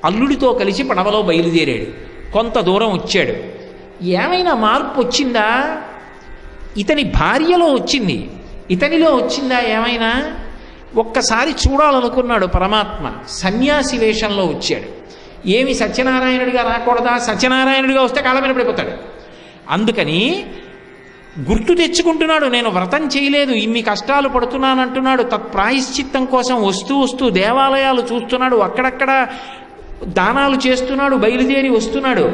అల్లుడితో కలిసి పడవలో బయలుదేరాడు. కొంత దూరం వచ్చాడు. ఏమైనా మార్పు వచ్చిందా? ఇతని భార్యలో వచ్చింది, ఇతనిలో వచ్చిందా ఏమైనా? ఒక్కసారి చూడాలనుకున్నాడు పరమాత్మ. సన్యాసి వేషంలో వచ్చాడు. ఏమి సత్యనారాయణుడిగా రాకూడదా? సత్యనారాయణుడిగా వస్తే కాళ్ళ మీద పడిపోతాడు. అందుకని గుర్తు తెచ్చుకుంటున్నాడు, నేను వ్రతం చేయలేదు, ఇన్ని కష్టాలు పడుతున్నానంటున్నాడు. తత్ప్రాయశ్చిత్తం కోసం వస్తూ దేవాలయాలు చూస్తున్నాడు, అక్కడక్కడ దానాలు చేస్తున్నాడు, బయలుదేరి వస్తున్నాడు.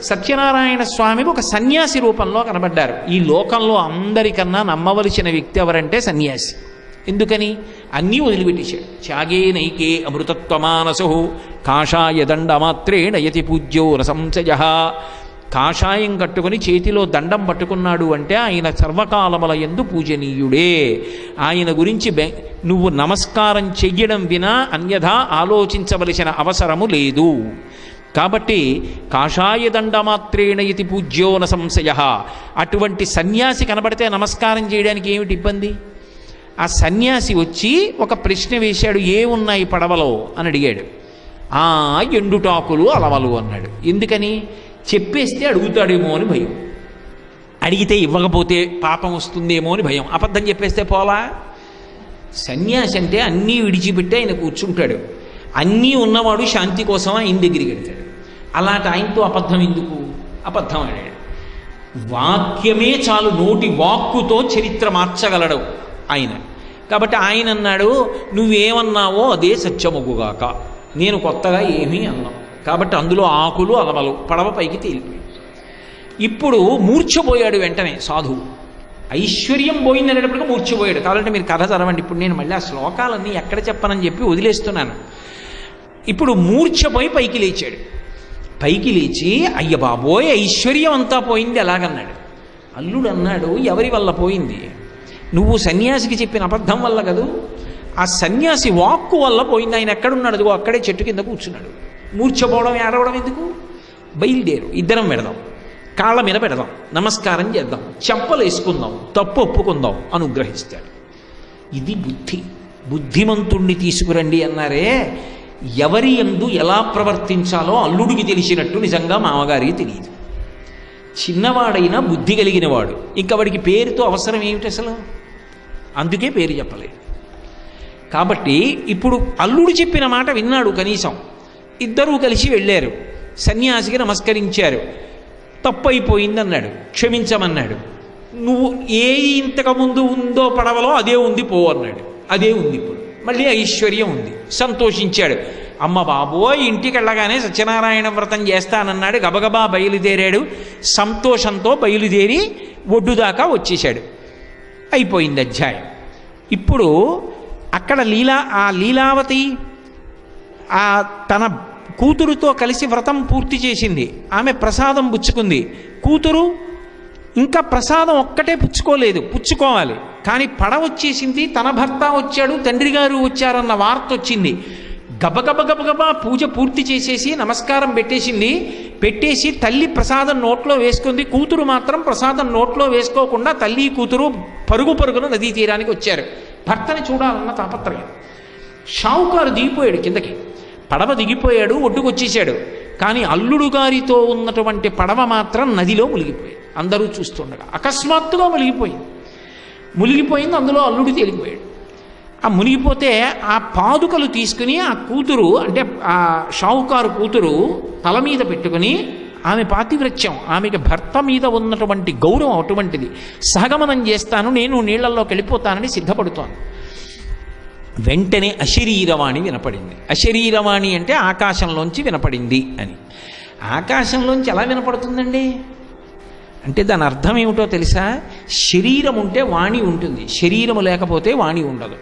సత్యనారాయణ స్వామికి ఒక సన్యాసి రూపంలో కనబడ్డారు. ఈ లోకంలో అందరికన్నా నమ్మవలసిన వ్యక్తి ఎవరంటే సన్యాసి. ఎందుకని? అన్నీ వదిలిపెట్టేశాడు. త్యాగే నైకే అమృతత్వమానసు కాషాయ దండమాత్రేణ యతి పూజ్యో రసంశయ. కాషాయం కట్టుకుని చేతిలో దండం పట్టుకున్నాడు అంటే ఆయన సర్వకాలముల యందు పూజనీయుడే. ఆయన గురించి నువ్వు నమస్కారం చెయ్యడం వినా అన్యథా ఆలోచించవలసిన అవసరము లేదు. కాబట్టి కాషాయ దండమాత్రేణ యతి పూజ్యో న సంశయ. అటువంటి సన్యాసి కనబడితే నమస్కారం చేయడానికి ఏమిటి ఇబ్బంది? ఆ సన్యాసి వచ్చి ఒక ప్రశ్న వేశాడు, ఏమున్నాయి పడవలో అని అడిగాడు. ఎండుటాకులు అలవలు అన్నాడు. ఎందుకని? చెప్పేస్తే అడుగుతాడేమో అని భయం, అడిగితే ఇవ్వకపోతే పాపం వస్తుందేమో అని భయం. అబద్ధం చెప్పేస్తే పోలా? సన్యాసి అంటే అన్నీ విడిచిపెట్టి ఆయన కూర్చుంటాడు. అన్నీ ఉన్నవాడు శాంతి కోసం ఆయన దగ్గరికి వెళ్తాడు. అలాంటి ఆయనతో అబద్ధం ఎందుకు? అబద్ధం ఆడాడు. వాక్యమే చాలు, నోటి వాక్కుతో చరిత్ర మార్చగలడు ఆయన. కాబట్టి ఆయన అన్నాడు, నువ్వేమన్నావో అదే సత్యమగుగాక, నేను కొత్తగా ఏమీ అన్నావు. కాబట్టి అందులో ఆకులు అలవలు, పడవ పైకి తేలిపోయి. ఇప్పుడు మూర్ఛపోయాడు వెంటనే సాధువు. ఐశ్వర్యం పోయిందనేటప్పటికీ మూర్ఛపోయాడు. కావాలంటే మీరు కథ చదవండి. ఇప్పుడు నేను మళ్ళీ ఆ శ్లోకాలన్నీ ఎక్కడ చెప్పనని చెప్పి వదిలేస్తున్నాను. ఇప్పుడు మూర్ఛపోయి పైకి లేచాడు. పైకి లేచి, అయ్య బాబోయ్ ఐశ్వర్యం అంతా పోయింది ఎలాగన్నాడు. అల్లుడు అన్నాడు, ఎవరి వల్ల పోయింది? నువ్వు సన్యాసికి చెప్పిన అబద్ధం వల్ల కదూ. ఆ సన్యాసి వాక్కు వల్ల పోయింది. ఆయన ఎక్కడున్నాడు? అదిగో అక్కడే చెట్టు కింద కూర్చున్నాడు. మూర్ఛపోవడం ఏడవడం ఎందుకు? బయలుదేరు, ఇద్దరం పెడదాం, కాళ్ళ మీద పెడదాం, నమస్కారం చేద్దాం, చెంపలు వేసుకుందాం, తప్పు ఒప్పుకుందాం, అనుగ్రహిస్తాడు. ఇది బుద్ధి. బుద్ధిమంతుణ్ణి తీసుకురండి అన్నారే. ఎవరి యందు ఎలా ప్రవర్తించాలో అల్లుడికి తెలిసినట్టు నిజంగా మామగారికి తెలియదు. చిన్నవాడైనా బుద్ధి కలిగినవాడు. ఇంకా వాడికి పేరుతో అవసరం ఏమిటి అసలు? అందుకే పేరు చెప్పలేదు. కాబట్టి ఇప్పుడు అల్లుడు చెప్పిన మాట విన్నాడు. కనీసం ఇద్దరూ కలిసి వెళ్ళారు. సన్యాసికి నమస్కరించారు. తప్పు అయిపోయింది అన్నాడు, క్షమించమన్నాడు. నువ్వు ఏది ఇంతకుముందు ఉందో పడవలో అదే ఉంది పో అన్నాడు. అదే ఉంది ఇప్పుడు, మళ్ళీ ఐశ్వర్యం ఉంది. సంతోషించాడు. అమ్మ బాబోయ్, ఇంటికి వెళ్ళగానే సత్యనారాయణ వ్రతం చేస్తానన్నాడు. గబగబా బయలుదేరాడు. సంతోషంతో బయలుదేరి ఒడ్డు దాకా వచ్చేశాడు. అయిపోయింది అధ్యాయం. ఇప్పుడు అక్కడ లీలావతి తన కూతురుతో కలిసి వ్రతం పూర్తి చేసింది. ఆమె ప్రసాదం పుచ్చుకుంది. కూతురు ఇంకా ప్రసాదం ఒక్కటే పుచ్చుకోలేదు, పుచ్చుకోవాలి. కానీ పడవ వచ్చేసింది, తన భర్త వచ్చాడు, తండ్రి గారు వచ్చారన్న వార్త వచ్చింది. గబగబా పూజ పూర్తి చేసేసి నమస్కారం పెట్టేసి తల్లి ప్రసాదం నోట్లో వేసుకుంది. కూతురు మాత్రం ప్రసాదం నోట్లో వేసుకోకుండా తల్లి కూతురు పరుగున నదీ తీరానికి వచ్చారు. భర్తని చూడాలన్న తాపత్రయం. షావుకారు దిగిపోయాడు కిందకి. పడవ దిగిపోయాడు, ఒడ్డుకు వచ్చేసాడు. కానీ అల్లుడు గారితో ఉన్నటువంటి పడవ మాత్రం నదిలో మునిగిపోయింది. అందరూ చూస్తుండగా అకస్మాత్తుగా మునిగిపోయింది. అందులో అల్లుడు తేలిపోయాడు. ఆ మునిగిపోతే ఆ పాదుకలు తీసుకుని ఆ కూతురు, అంటే ఆ షావుకారు కూతురు తల మీద పెట్టుకుని, ఆమె పాతివ్రత్యం, ఆమెకి భర్త మీద ఉన్నటువంటి గౌరవం అటువంటిది. సహగమనం చేస్తాను, నేను నీళ్లలోకి వెళ్ళిపోతానని సిద్ధపడుతోంది. వెంటనే అశరీరవాణి వినపడింది. అశరీరవాణి అంటే ఆకాశంలోంచి వినపడింది అని. ఆకాశంలోంచి ఎలా వినపడుతుందండి అంటే దాని అర్థం ఏమిటో తెలుసా? శరీరం ఉంటే వాణి ఉంటుంది, శరీరము లేకపోతే వాణి ఉండదు.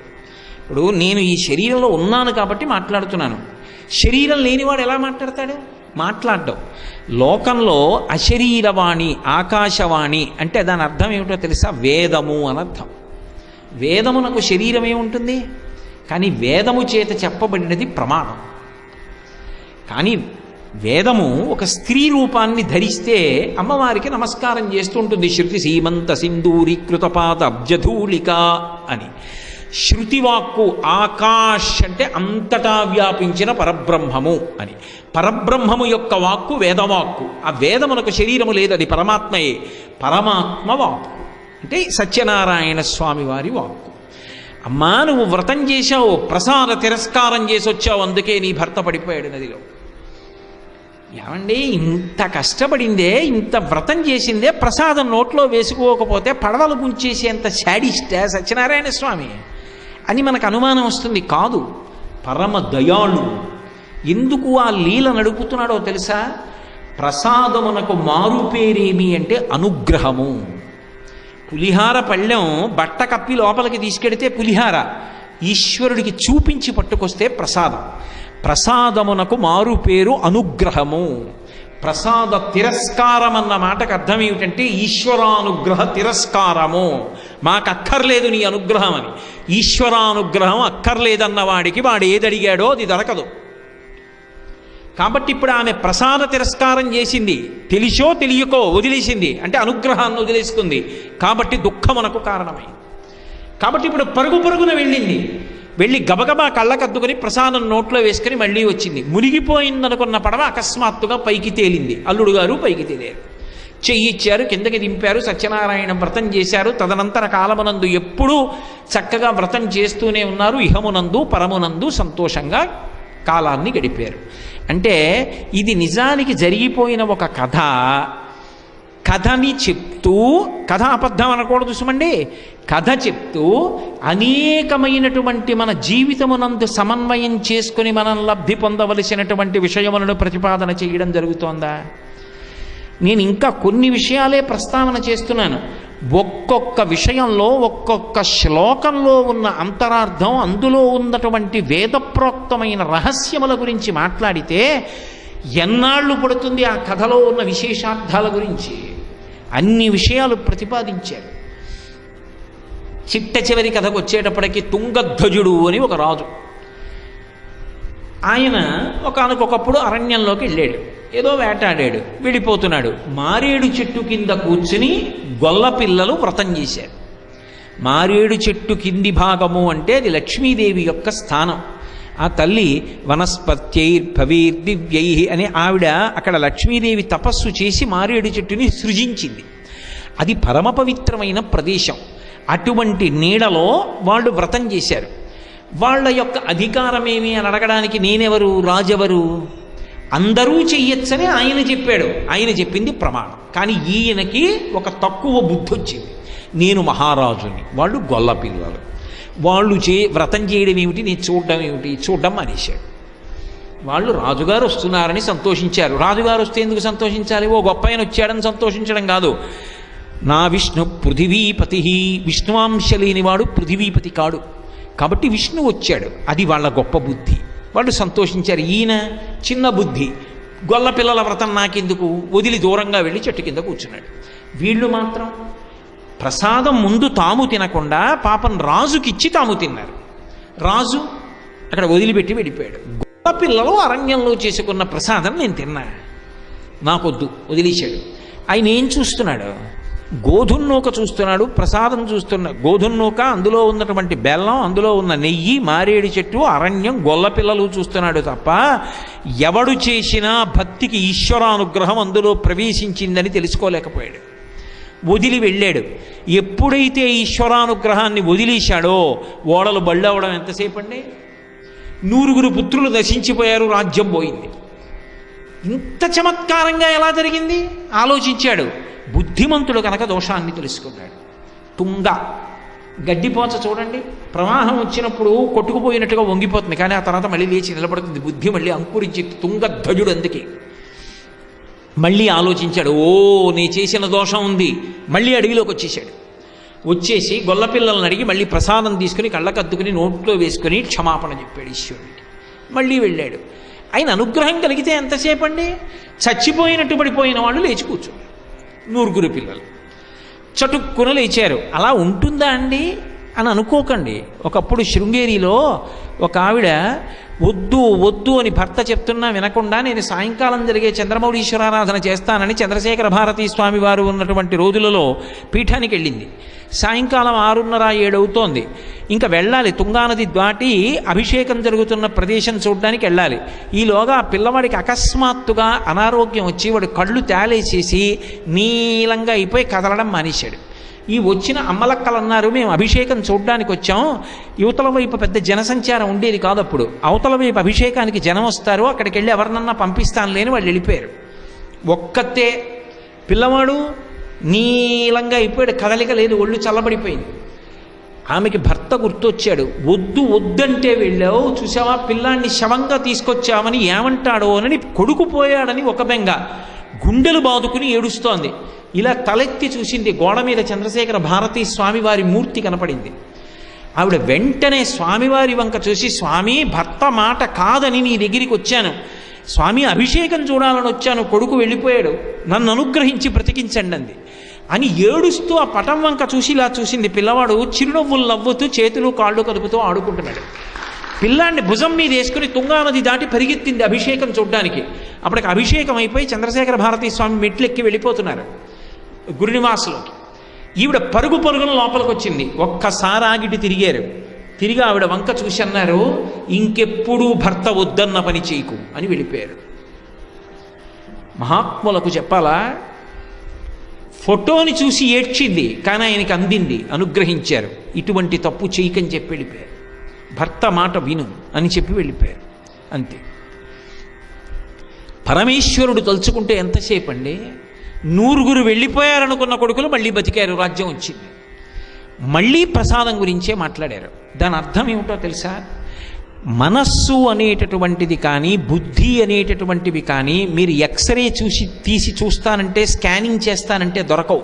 ఇప్పుడు నేను ఈ శరీరంలో ఉన్నాను కాబట్టి మాట్లాడుతున్నాను. శరీరం లేనివాడు ఎలా మాట్లాడతాడు? మాట్లాడడం. లోకంలో అశరీరవాణి, ఆకాశవాణి అంటే దాని అర్థం ఏమిటో తెలుసా? వేదము అని అర్థం. వేదమునకు శరీరం ఏముంటుంది? కానీ వేదము చేత చెప్పబడినది ప్రమాణం. కానీ వేదము ఒక స్త్రీ రూపాన్ని ధరిస్తే అమ్మవారికి నమస్కారం చేస్తూ ఉంటుంది. శృతి సీమంత సింధూరీకృత పాద అబ్జధూళిక అని. శృతివాక్కు ఆకాష్ అంటే అంతటా వ్యాపించిన పరబ్రహ్మము అని. పరబ్రహ్మము యొక్క వాక్కు వేదవాక్కు. ఆ వేదమునకు శరీరము లేదు, అది పరమాత్మయే. పరమాత్మ వాక్కు అంటే సత్యనారాయణ స్వామి వారి వాక్కు. అమ్మా నువ్వు వ్రతం చేశావు, ప్రసాద తిరస్కారం చేసి వచ్చావు, అందుకే నీ భర్త పడిపోయాడు నదిలో. ఏమండి ఇంత కష్టపడిందే, ఇంత వ్రతం చేసిందే, ప్రసాదం నోట్లో వేసుకోకపోతే పడవలు ముంచేసేంత శాడిస్టే సత్యనారాయణ స్వామి అని మనకు అనుమానం వస్తుంది. కాదు, పరమ దయాళు. ఎందుకు ఆ లీల నడుపుతున్నాడో తెలుసా? ప్రసాదమునకు మారు పేరేమి అంటే అనుగ్రహము. పులిహార పళ్ళెం బట్ట కప్పి లోపలికి తీసుకెడితే పులిహార, ఈశ్వరుడికి చూపించి పట్టుకొస్తే ప్రసాదం. ప్రసాదమునకు మారు పేరు అనుగ్రహము. ప్రసాద తిరస్కారం అన్న మాటకు అర్థం ఏమిటంటే ఈశ్వరానుగ్రహ తిరస్కారము. మాకు అక్కర్లేదు నీ అనుగ్రహం అని. ఈశ్వరానుగ్రహం అక్కర్లేదన్న వాడికి వాడు ఏది అడిగాడో అది దొరకదు. కాబట్టి ఇప్పుడు ఆమె ప్రసాద తిరస్కారం చేసింది, తెలిసో తెలియకో వదిలేసింది, అంటే అనుగ్రహాన్ని వదిలేసుకుంది. కాబట్టి దుఃఖమునకు కారణమైంది. కాబట్టి ఇప్పుడు పరుగు పరుగున వెళ్ళింది. వెళ్ళి గబగబా కళ్ళకద్దుకొని ప్రసాదం నోట్లో వేసుకుని మళ్ళీ వచ్చింది. మునిగిపోయిందనుకున్న పడవ అకస్మాత్తుగా పైకి తేలింది. అల్లుడు గారు పైకి తేలారు, చెయ్యి ఇచ్చారు, కిందకి దింపారు, సత్యనారాయణ వ్రతం చేశారు. తదనంతర కాలమునందు ఎప్పుడూ చక్కగా వ్రతం చేస్తూనే ఉన్నారు. ఇహమునందు పరమునందు సంతోషంగా కాలాన్ని గడిపారు. అంటే ఇది నిజానికి జరిగిపోయిన ఒక కథ. కథని చెప్తూ, కథ అబద్ధం అనకూడదు సుమండి, కథ చెప్తూ అనేకమైనటువంటి మన జీవితమునందు సమన్వయం చేసుకుని మనం లబ్ధి పొందవలసినటువంటి విషయములను ప్రతిపాదన చేయడం జరుగుతోందా? నేను ఇంకా కొన్ని విషయాలే ప్రస్తావన చేస్తున్నాను. ఒక్కొక్క విషయంలో ఒక్కొక్క శ్లోకంలో ఉన్న అంతరార్థం, అందులో ఉన్నటువంటి వేదప్రోక్తమైన రహస్యముల గురించి మాట్లాడితే ఎన్నాళ్ళు పడుతుంది ఆ కథలో ఉన్న విశేషార్థాల గురించి. అన్ని విషయాలు ప్రతిపాదించారు. చిట్ట చివరి కథకు వచ్చేటప్పటికి తుంగధ్వజుడు అని ఒక రాజు. ఆయన ఒకానొకప్పుడు అరణ్యంలోకి వెళ్ళాడు, ఏదో వేటాడాడు, వెళ్ళిపోతున్నాడు. మారేడు చెట్టు కింద కూర్చుని గొల్ల పిల్లలు వ్రతం చేశారు. మారేడు చెట్టు కింది భాగము అంటే అది లక్ష్మీదేవి యొక్క స్థానం. ఆ తల్లి వనస్పత్యైర్భవైర్దివ్యై అని ఆవిడ అక్కడ లక్ష్మీదేవి తపస్సు చేసి మారేడు చెట్టుని సృజించింది. అది పరమ పవిత్రమైన ప్రదేశం. అటువంటి నీడలో వాళ్ళు వ్రతం చేశారు. వాళ్ళ యొక్క అధికారమేమి అని అడగడానికి నేనెవరు, రాజెవరు? అందరూ చెయ్యొచ్చని ఆయన చెప్పాడు. ఆయన చెప్పింది ప్రమాణం. కానీ ఈయనకి ఒక తక్కువ బుద్ధి వచ్చింది. నేను మహారాజుని, వాళ్ళు గొల్ల పిల్లలు. వాళ్ళు వ్రతం చేయడం ఏమిటి, నేను చూడడం ఏమిటి, చూడడం మానేశాడు. వాళ్ళు రాజుగారు వస్తున్నారని సంతోషించారు. రాజుగారు వస్తే ఎందుకు సంతోషించాలి? ఓ గొప్ప ఆయన వచ్చాడని సంతోషించడం కాదు. నా విష్ణు పృథివీపతి, విష్ణువాంశ లేనివాడు పృథివీపతి కాడు. కాబట్టి విష్ణు వచ్చాడు, అది వాళ్ళ గొప్ప బుద్ధి. వాళ్ళు సంతోషించారు. ఈయన చిన్న బుద్ధి, గొల్ల పిల్లల వ్రతం నాకెందుకు, వదిలి దూరంగా వెళ్ళి చెట్టు కింద కూర్చున్నాడు. వీళ్ళు మాత్రం ప్రసాదం ముందు తాము తినకుండా పాపం రాజుకిచ్చి తాము తిన్నారు. రాజు అక్కడ వదిలిపెట్టి వెళ్ళిపోయాడు. గొల్ల పిల్లలు అరణ్యంలో చేసుకున్న ప్రసాదం నేను తిన్నా, నాకొద్దు, వదిలేశాడు. ఆయన ఏం చూస్తున్నాడు? గోధున్నూక చూస్తున్నాడు, ప్రసాదం చూస్తున్న గోధున్నూక, అందులో ఉన్నటువంటి బెల్లం, అందులో ఉన్న నెయ్యి, మారేడు చెట్టు, అరణ్యం, గొల్ల పిల్లలు చూస్తున్నాడు తప్ప ఎవడు చేసినా భక్తికి ఈశ్వరానుగ్రహం అందులో ప్రవేశించిందని తెలుసుకోలేకపోయాడు. వదిలి వెళ్ళాడు. ఎప్పుడైతే ఈశ్వరానుగ్రహాన్ని వదిలేశాడో ఓడలు బళ్ళవడం ఎంతసేపు అండి? 100 పుత్రులు నశించిపోయారు, రాజ్యం పోయింది. ఇంత చమత్కారంగా ఎలా జరిగింది ఆలోచించాడు. బుద్ధిమంతుడు కనుక దోషాన్ని తెలుసుకున్నాడు. తుంగ గడ్డిపోచ చూడండి, ప్రవాహం వచ్చినప్పుడు కొట్టుకుపోయినట్టుగా వంగిపోతుంది, కానీ ఆ తర్వాత మళ్ళీ లేచి నిలబడుతుంది. బుద్ధి మళ్ళీ అంకురించి తుంగధ్వజుడు. అందుకే మళ్ళీ ఆలోచించాడు. ఓ, నీ చేసిన దోషం ఉంది. మళ్ళీ అడవిలోకి వచ్చేసాడు. వచ్చేసి గొల్లపిల్లలను అడిగి మళ్ళీ ప్రసాదం తీసుకుని కళ్ళకద్దుకుని నోట్లో వేసుకుని క్షమాపణ చెప్పాడు ఈశ్వరుడికి. మళ్ళీ వెళ్ళాడు. ఆయన అనుగ్రహం కలిగితే ఎంతసేపు అండి? చచ్చిపోయినట్టు పడిపోయిన వాళ్ళు లేచి కూర్చున్నారు. 100 పిల్లలు చటుక్కున లేచారు. అలా ఉంటుందా అండి అని అనుకోకండి. ఒకప్పుడు శృంగేరిలో ఒక ఆవిడ వద్దు వద్దు అని భర్త చెప్తున్నా వినకుండా నేను సాయంకాలం జరిగే చంద్రమౌళీశ్వరారాధన చేస్తానని చంద్రశేఖర భారతీ స్వామి వారు ఉన్నటువంటి రోజులలో పీఠానికి వెళ్ళింది. సాయంకాలం 6:30, 7 అవుతోంది. ఇంకా వెళ్ళాలి, తుంగానది దాటి అభిషేకం జరుగుతున్న ప్రదేశం చూడడానికి వెళ్ళాలి. ఈలోగా ఆ పిల్లవాడికి అకస్మాత్తుగా అనారోగ్యం వచ్చి వాడు కళ్ళు తేలేసేసి నీలంగా అయిపోయి కదలడం మానేశాడు. ఈ వచ్చిన అమ్మలక్కలు అన్నారు, మేము అభిషేకం చూడడానికి వచ్చాం, యువతల వైపు పెద్ద జనసంచారం ఉండేది కాదు అప్పుడు, అవతల వైపు అభిషేకానికి జనం వస్తారు, అక్కడికి వెళ్ళి ఎవరినన్నా పంపిస్తాను లేని వాళ్ళు వెళ్ళిపోయారు. ఒక్కతే పిల్లవాడు నీలంగా అయిపోయాడు, కదలిక లేదు, ఒళ్ళు చల్లబడిపోయింది. ఆమెకి భర్త గుర్తొచ్చాడు. వద్దు వద్దంటే వెళ్ళావు, చూసావా పిల్లాన్ని శవంగా తీసుకొచ్చామని ఏమంటాడో అని, కొడుకు పోయాడని ఒక బెంగ, గుండెలు బాదుకుని ఏడుస్తోంది. ఇలా తలెత్తి చూసింది, గోడ మీద చంద్రశేఖర భారతీ స్వామివారి మూర్తి కనపడింది. ఆవిడ వెంటనే స్వామివారి వంక చూసి, స్వామి భర్త మాట కాదని నీ దగ్గరికి వచ్చాను, స్వామి అభిషేకం చూడాలని వచ్చాను, కొడుకు వెళ్ళిపోయాడు, నన్ను అనుగ్రహించి బ్రతికించండి అంది. అని ఏడుస్తూ ఆ పటం వంక చూసి ఇలా చూసింది. పిల్లవాడు చిరునవ్వులు నవ్వుతూ చేతులు కాళ్ళు కదుపుతూ ఆడుకుంటున్నాడు. పిల్లాన్ని భుజం మీద వేసుకుని తుంగానది దాటి పరిగెత్తింది అభిషేకం చూడడానికి. అప్పటికి అభిషేకం అయిపోయి చంద్రశేఖర భారతీ స్వామి మెట్లెక్కి వెళ్ళిపోతున్నారు గురునివాసులోకి. ఈవిడ పరుగు పరుగున లోపలికి వచ్చింది. ఒక్కసారి ఆగిటి తిరిగారు. తిరిగి ఆవిడ వంక చూసి అన్నారు, ఇంకెప్పుడూ భర్త వద్దన్న పని చేయకు అని వెళ్ళిపోయారు. మహాత్ములకు చెప్పాలా, ఫోటోని చూసి ఏడ్చింది, కానీ ఆయనకి అందింది, అనుగ్రహించారు. ఇటువంటి తప్పు చేయకని చెప్పి వెళ్ళిపోయారు. భర్త మాట విను అని చెప్పి వెళ్ళిపోయారు, అంతే. పరమేశ్వరుడు తలుచుకుంటే ఎంతసేపు అండి, 100 వెళ్ళిపోయారనుకున్న కొడుకులు మళ్ళీ బతికారు, రాజ్యం వచ్చింది. మళ్ళీ ప్రసాదం గురించే మాట్లాడారు. దాని అర్థం ఏమిటో తెలుసా? మనస్సు అనేటటువంటిది కానీ బుద్ధి అనేటటువంటివి కానీ మీరు ఎక్స్రే తీసి చూస్తానంటే, స్కానింగ్ చేస్తానంటే దొరకవు.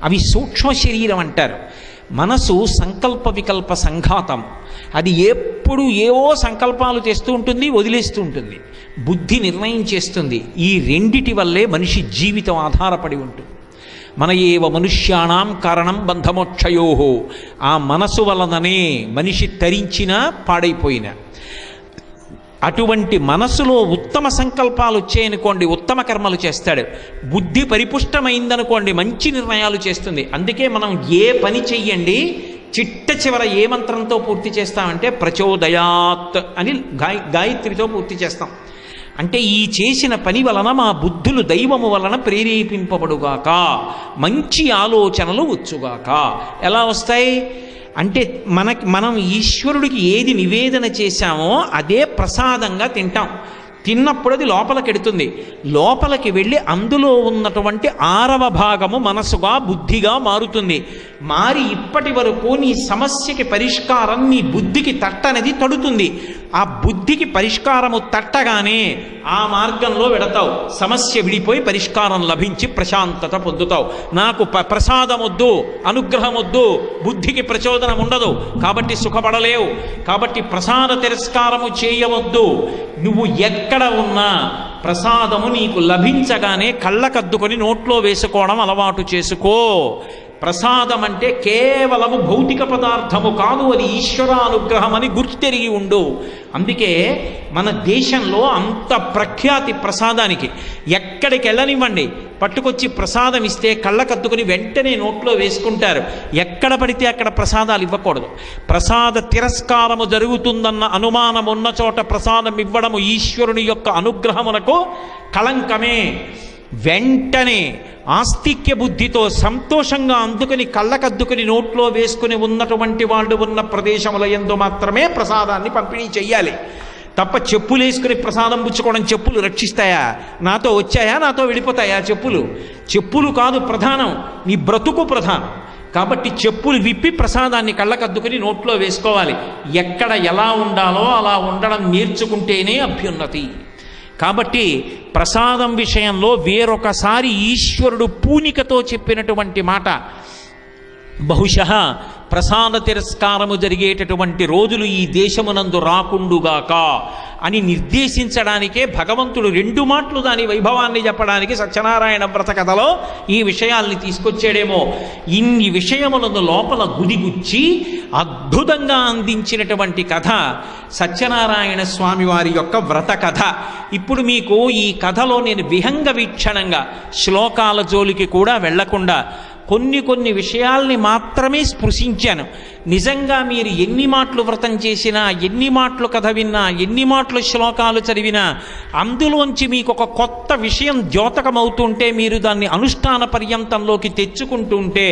అవి సూక్ష్మ శరీరం అంటారు. మనసు సంకల్ప వికల్ప సంఘాతం. అది ఎప్పుడు ఏవో సంకల్పాలు చేస్తూ ఉంటుంది, వదిలేస్తూ ఉంటుంది. బుద్ధి నిర్ణయం చేస్తుంది. ఈ రెండిటి వల్లే మనిషి జీవితం ఆధారపడి ఉంటుంది. మన ఏవ మనుష్యాణం కారణం బంధమోక్షయోహో. ఆ మనసు వలననే మనిషి తరించినా పాడైపోయినా. అటువంటి మనసులో ఉత్తమ సంకల్పాలు వచ్చాయనుకోండి, ఉత్తమ కర్మలు చేస్తాడు. బుద్ధి పరిపుష్టమైందనుకోండి, మంచి నిర్ణయాలు చేస్తుంది. అందుకే మనం ఏ పని చెయ్యండి, చిట్ట చివర ఏ మంత్రంతో పూర్తి చేస్తామంటే ప్రచోదయాత్ అని గాయత్రితో పూర్తి చేస్తాం. అంటే ఈ చేసిన పని వలన మా బుద్ధులు దైవము వలన ప్రేరేపింపబడుగాక, మంచి ఆలోచనలు వచ్చుగాక. ఎలా వస్తాయి అంటే, మనం ఈశ్వరుడికి ఏది నివేదన చేశామో అదే ప్రసాదంగా తింటాం. తిన్నప్పుడు అది లోపలికెడుతుంది. లోపలికి వెళ్ళి అందులో ఉన్నటువంటి 6వ భాగము మనసుగా బుద్ధిగా మారుతుంది. మారి ఇప్పటి వరకు నీ సమస్యకి పరిష్కారం నీ బుద్ధికి తట్టనది తడుతుంది. ఆ బుద్ధికి పరిష్కారము తట్టగానే ఆ మార్గంలో వెడతావు. సమస్య విడిపోయి పరిష్కారం లభించి ప్రశాంతత పొందుతావు. నాకు ప్రసాదం వద్దు, అనుగ్రహం వద్దు, బుద్ధికి ప్రచోదనం ఉండదు కాబట్టి సుఖపడలేవు. కాబట్టి ప్రసాద తిరస్కారము చేయవద్దు. నువ్వు ఎక్కడ ఉన్నా ప్రసాదము నీకు లభించగానే కళ్ళకద్దుకొని నోట్లో వేసుకోవడం అలవాటు చేసుకో. ప్రసాదం అంటే కేవలము భౌతిక పదార్థము కాదు, అది ఈశ్వరానుగ్రహం అని గుర్తెరిగి ఉండు. అందుకే మన దేశంలో అంత ప్రఖ్యాతి ప్రసాదానికి. ఎక్కడికి వెళ్ళనివ్వండి, పట్టుకొచ్చి ప్రసాదం ఇస్తే కళ్ళకద్దుకుని వెంటనే నోట్లో వేసుకుంటారు. ఎక్కడ పడితే అక్కడ ప్రసాదాలు ఇవ్వకూడదు. ప్రసాద తిరస్కారము జరుగుతుందన్న అనుమానం ఉన్న చోట ప్రసాదం ఇవ్వడము ఈశ్వరుని యొక్క అనుగ్రహమునకు కళంకమే. వెంటనే ఆస్తిక్య బుద్ధితో సంతోషంగా అందుకుని కళ్ళకద్దుకుని నోట్లో వేసుకుని ఉన్నటువంటి వాళ్ళు ఉన్న ప్రదేశముల యందు మాత్రమే ప్రసాదాన్ని పంపిణీ చెయ్యాలి. తప్ప చెప్పులు వేసుకుని ప్రసాదం పుచ్చుకోవడం, చెప్పులు రక్షిస్తాయా? నాతో వచ్చాయా, నాతో వెళ్ళిపోతాయా చెప్పులు? చెప్పులు కాదు ప్రధానం, నీ బ్రతుకు ప్రధానం. కాబట్టి చెప్పులు విప్పి ప్రసాదాన్ని కళ్ళకద్దుకుని నోట్లో వేసుకోవాలి. ఎక్కడ ఎలా ఉండాలో అలా ఉండడం నేర్చుకుంటేనే అభ్యున్నతి. కాబట్టి ప్రసాదం విషయంలో వేరొకసారి ఈశ్వరుడు పూనికతో చెప్పినటువంటి మాట, బహుశః ప్రసాద తిరస్కారము జరిగేటటువంటి రోజులు ఈ దేశమునందు రాకుండుగాక అని నిర్దేశించడానికే భగవంతుడు 2 మాటలు దాని వైభవాన్ని చెప్పడానికి సత్యనారాయణ వ్రత కథలో ఈ విషయాల్ని తీసుకొచ్చాడేమో. ఇన్ని విషయములను లోపల గుదిగుచ్చి అద్భుతంగా అందించినటువంటి కథ సత్యనారాయణ స్వామి వారి యొక్క వ్రత కథ. ఇప్పుడు మీకు ఈ కథలో నేను విహంగ వీక్షణంగా శ్లోకాల జోలికి కూడా వెళ్లకుండా కొన్ని విషయాల్ని మాత్రమే స్పృశించాను. నిజంగా మీరు ఎన్ని మాటలు వ్రతం చేసినా, ఎన్ని మాటలు కథ విన్నా, ఎన్ని మాటలు శ్లోకాలు చదివినా అందులోంచి మీకు ఒక కొత్త విషయం ద్యోతకమవుతుంటే, మీరు దాన్ని అనుష్ఠాన పర్యంతంలోకి తెచ్చుకుంటుంటే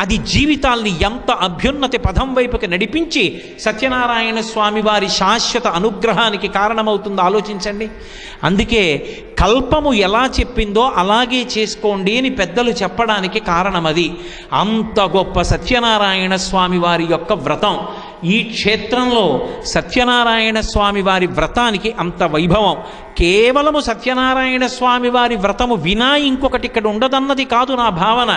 అది జీవితాల్ని ఎంత అభ్యున్నతి పదం వైపుకి నడిపించి సత్యనారాయణ స్వామి వారి శాశ్వత అనుగ్రహానికి కారణమవుతుందో ఆలోచించండి. అందుకే కల్పము ఎలా చెప్పిందో అలాగే చేసుకోండి అని పెద్దలు చెప్పడానికి కారణం అది. అంత గొప్ప సత్యనారాయణ స్వామి వారి యొక్క వ్రతం. ఈ క్షేత్రంలో సత్యనారాయణ స్వామి వారి వ్రతానికి అంత వైభవం. కేవలము సత్యనారాయణ స్వామి వారి వ్రతము వినా ఇంకొకటి ఇక్కడ ఉండదన్నది కాదు నా భావన.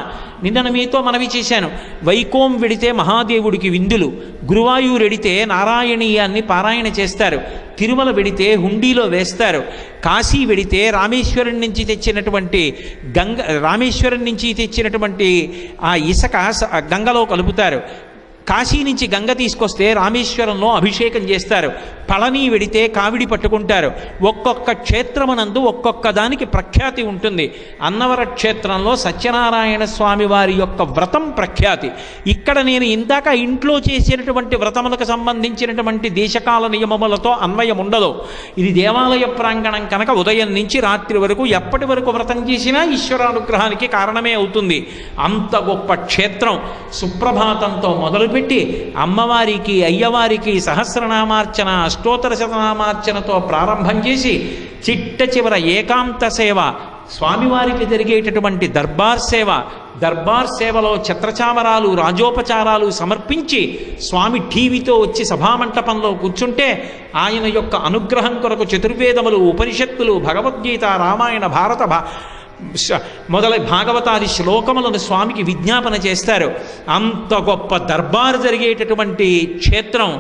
నిన్న మీతో మనవి చేశాను. వైకోం వెడితే మహాదేవుడికి విందులు, గురువాయూరు వెడితే నారాయణీయాన్ని పారాయణ చేస్తారు, తిరుమల వెడితే హుండీలో వేస్తారు, కాశీ వెడితే రామేశ్వరం నుంచి తెచ్చినటువంటి ఆ ఇసుక గంగలో కలుపుతారు. కాశీ నుంచి గంగ తీసుకొస్తే రామేశ్వరంలో అభిషేకం చేస్తారు. పళని వెడితే కావిడి పట్టుకుంటారు. ఒక్కొక్క క్షేత్రమునందు ఒక్కొక్క దానికి ప్రఖ్యాతి ఉంటుంది. అన్నవర క్షేత్రంలో సత్యనారాయణ స్వామి వారి యొక్క వ్రతం ప్రఖ్యాతి. ఇక్కడ నేను ఇందాక ఇంట్లో చేసినటువంటి వ్రతములకు సంబంధించినటువంటి దేశకాల నియమములతో అన్వయం ఉండదు. ఇది దేవాలయ ప్రాంగణం కనుక ఉదయం నుంచి రాత్రి వరకు ఎప్పటి వరకు వ్రతం చేసినా ఈశ్వరానుగ్రహానికి కారణమే అవుతుంది. అంత గొప్ప క్షేత్రం. సుప్రభాతంతో మొదలుపెట్టి అమ్మవారికి అయ్యవారికి సహస్రనామార్చన అష్టోత్తర శతనామార్చనతో ప్రారంభం చేసి చిట్ట చివర ఏకాంత సేవ, స్వామివారికి జరిగేటటువంటి దర్బార్ సేవలో ఛత్రచామరాలు రాజోపచారాలు సమర్పించి స్వామి టీవీతో వచ్చి సభామంటపంలో కూర్చుంటే ఆయన యొక్క అనుగ్రహం కొరకు చతుర్వేదములు, ఉపనిషత్తులు, భగవద్గీత, రామాయణ, భారత భాగవతాది శ్లోకములను స్వామికి విజ్ఞాపన చేస్తారు. అంత గొప్ప దర్బారు జరిగేటటువంటి క్షేత్రం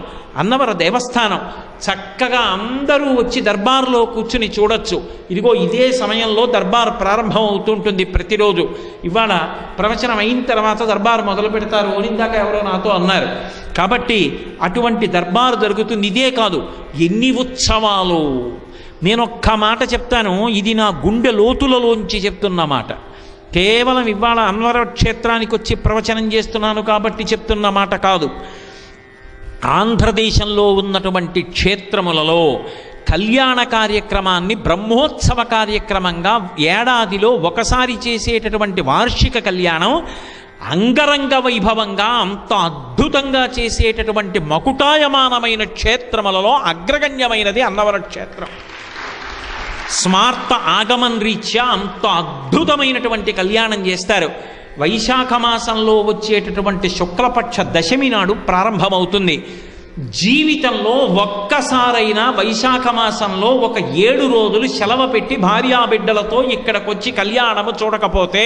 అన్నవర దేవస్థానం. చక్కగా అందరూ వచ్చి దర్బారులో కూర్చుని చూడొచ్చు. ఇదిగో ఇదే సమయంలో దర్బారు ప్రారంభం అవుతుంటుంది ప్రతిరోజు. ఇవాళ ప్రవచనం అయిన తర్వాత దర్బారు మొదలు పెడతారు అని ఇందాక ఎవరో నాతో అన్నారు. కాబట్టి అటువంటి దర్బారు జరుగుతుంది. ఇదే కాదు, ఎన్ని ఉత్సవాలు. నేనొక్క మాట చెప్తాను, ఇది నా గుండె లోతులలోంచి చెప్తున్న మాట. కేవలం ఇవాళ అన్వర క్షేత్రానికి వచ్చి ప్రవచనం చేస్తున్నాను కాబట్టి చెప్తున్న మాట కాదు. ఆంధ్రదేశంలో ఉన్నటువంటి క్షేత్రములలో కళ్యాణ కార్యక్రమాన్ని బ్రహ్మోత్సవ కార్యక్రమంగా ఏడాదిలో ఒకసారి చేసేటటువంటి వార్షిక కళ్యాణం అంగరంగ వైభవంగా అంత అద్భుతంగా చేసేటటువంటి మకుటాయమానమైన క్షేత్రములలో అగ్రగణ్యమైనది అన్నవర క్షేత్రం. స్మార్త ఆగమన్ రీత్యా అంత అద్భుతమైనటువంటి కళ్యాణం చేస్తారు. వైశాఖ మాసంలో వచ్చేటటువంటి శుక్లపక్ష దశమి నాడు ప్రారంభమవుతుంది. జీవితంలో ఒక్కసారైనా వైశాఖ మాసంలో ఒక 7 రోజులు సెలవు పెట్టి భార్యాబిడ్డలతో ఇక్కడికొచ్చి కళ్యాణము చూడకపోతే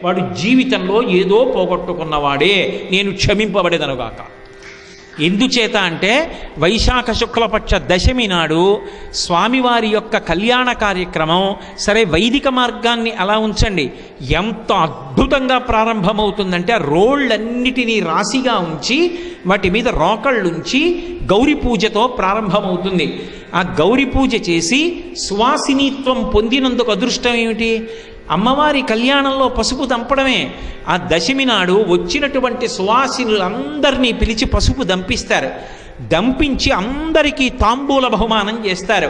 వాడు జీవితంలో ఏదో పోగొట్టుకున్నవాడే. నేను క్షమింపబడేదనుగాక. ఎందుచేత అంటే వైశాఖ శుక్లపక్ష దశమి నాడు స్వామివారి యొక్క కళ్యాణ కార్యక్రమం. సరే, వైదిక మార్గాన్ని అలా ఉంచండి, ఎంత అద్భుతంగా ప్రారంభమవుతుందంటే రోళ్ళన్నిటినీ రాశిగా ఉంచి వాటి మీద రోకళ్ళుంచి గౌరీ పూజతో ప్రారంభమవుతుంది. ఆ గౌరీ పూజ చేసి సువాసినిత్వం పొందినందుకు అదృష్టం ఏమిటి? అమ్మవారి కళ్యాణంలో పసుపు దంపడమే. ఆ దశమి నాడు వచ్చినటువంటి సువాసినులందరినీ పిలిచి పసుపు దంపిస్తారు. దంపించి అందరికీ తాంబూల బహుమానం చేస్తారు.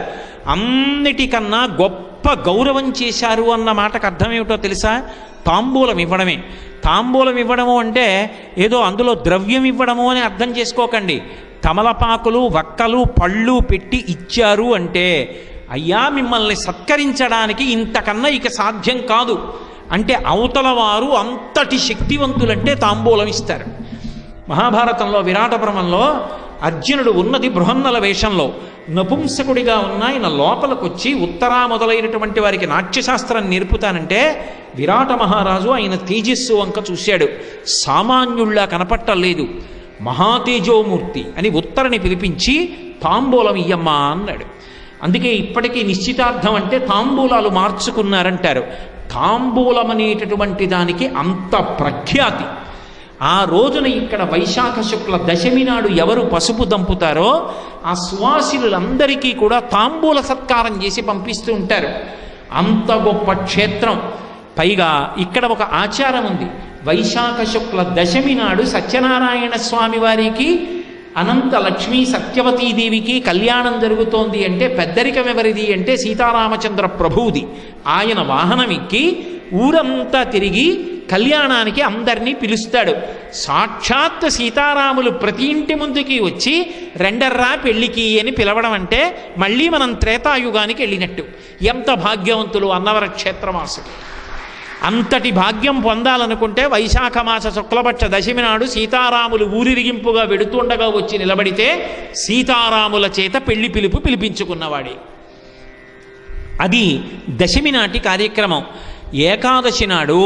అన్నిటికన్నా గొప్ప గౌరవం చేశారు అన్న మాటకు అర్థం ఏమిటో తెలుసా? తాంబూలం ఇవ్వడమే. తాంబూలం ఇవ్వడము అంటే ఏదో అందులో ద్రవ్యం ఇవ్వడము అని అర్థం చేసుకోకండి. తమలపాకులు, వక్కలు, పళ్ళు పెట్టి ఇచ్చారు అంటే అయ్యా మిమ్మల్ని సత్కరించడానికి ఇంతకన్నా ఇక సాధ్యం కాదు అంటే అవతల వారు అంతటి శక్తివంతులంటే తాంబూలం ఇస్తారు. మహాభారతంలో విరాటపురమంలో అర్జునుడు ఉన్నది బృహన్నల వేషంలో నపుంసకుడిగా ఉన్న ఆయన లోపలికి వచ్చి ఉత్తరా మొదలైనటువంటి వారికి నాట్యశాస్త్రం నేర్పుతానంటే విరాట మహారాజు ఆయన తేజస్సు వంక చూశాడు. సామాన్యుళ్ళ కనపట్టలేదు, మహాతేజోమూర్తి అని ఉత్తరని పిలిపించి తాంబూలం ఇయ్యమ్మా అన్నాడు. అందుకే ఇప్పటికీ నిశ్చితార్థం అంటే తాంబూలాలు మార్చుకున్నారంటారు. తాంబూలం అనేటటువంటి దానికి అంత ప్రఖ్యాతి. ఆ రోజున ఇక్కడ వైశాఖ శుక్ల దశమి నాడు ఎవరు పసుపు దంపుతారో ఆ సువాసినులందరికీ కూడా తాంబూల సత్కారం చేసి పంపిస్తూ ఉంటారు. అంత గొప్ప క్షేత్రం. పైగా ఇక్కడ ఒక ఆచారం ఉంది. వైశాఖ శుక్ల దశమి నాడు సత్యనారాయణ స్వామి వారికి అనంత లక్ష్మీ సత్యవతీదేవికి కళ్యాణం జరుగుతోంది అంటే పెద్దరికం ఎవరిది అంటే సీతారామచంద్ర ప్రభువుది. ఆయన వాహనం ఎక్కి ఊరంతా తిరిగి కళ్యాణానికి అందరినీ పిలుస్తాడు. సాక్షాత్ సీతారాములు ప్రతి ఇంటి ముందుకి వచ్చి రెండర్రా పెళ్ళికి అని పిలవడం అంటే మళ్ళీ మనం త్రేతాయుగానికి వెళ్ళినట్టు. ఎంత భాగ్యవంతులు అన్నవర క్షేత్రవాసులు. అంతటి భాగ్యం పొందాలనుకుంటే వైశాఖ మాస శుక్లపక్ష దశమి నాడు సీతారాములు ఊరిరిగింపుగా వెడుతుండగా వచ్చి నిలబడితే సీతారాముల చేత పెళ్లి పిలుపు పిలిపించుకున్నవాడే. అది దశమి నాటి కార్యక్రమం. ఏకాదశి నాడు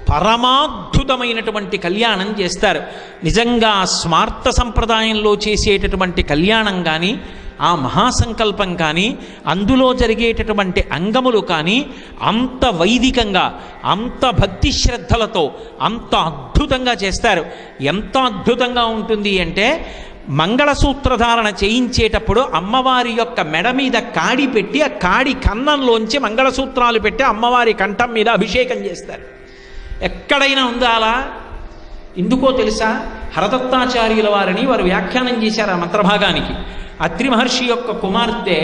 పరమాద్భుతమైనటువంటి కళ్యాణం చేస్తారు. నిజంగా స్మార్త సంప్రదాయంలో చేసేటటువంటి కళ్యాణం కానీ ఆ మహాసంకల్పం కానీ అందులో జరిగేటటువంటి అంగములు కానీ అంత వైదికంగా అంత భక్తి శ్రద్ధలతో అంత అద్భుతంగా చేస్తారు. ఎంత అద్భుతంగా ఉంటుంది అంటే మంగళసూత్రధారణ చేయించేటప్పుడు అమ్మవారి యొక్క మెడ మీద కాడి పెట్టి ఆ కాడి కన్నంలోంచి మంగళసూత్రాలు పెట్టి అమ్మవారి కంఠం మీద అభిషేకం చేస్తారు. ఎక్కడైనా ఉందా అలా? ఎందుకో తెలుసా? హరదత్తాచార్యుల వారిని వారు వ్యాఖ్యానం చేశారు ఆ మంత్రభాగానికి. అత్రి మహర్షి యొక్క కుమార్తె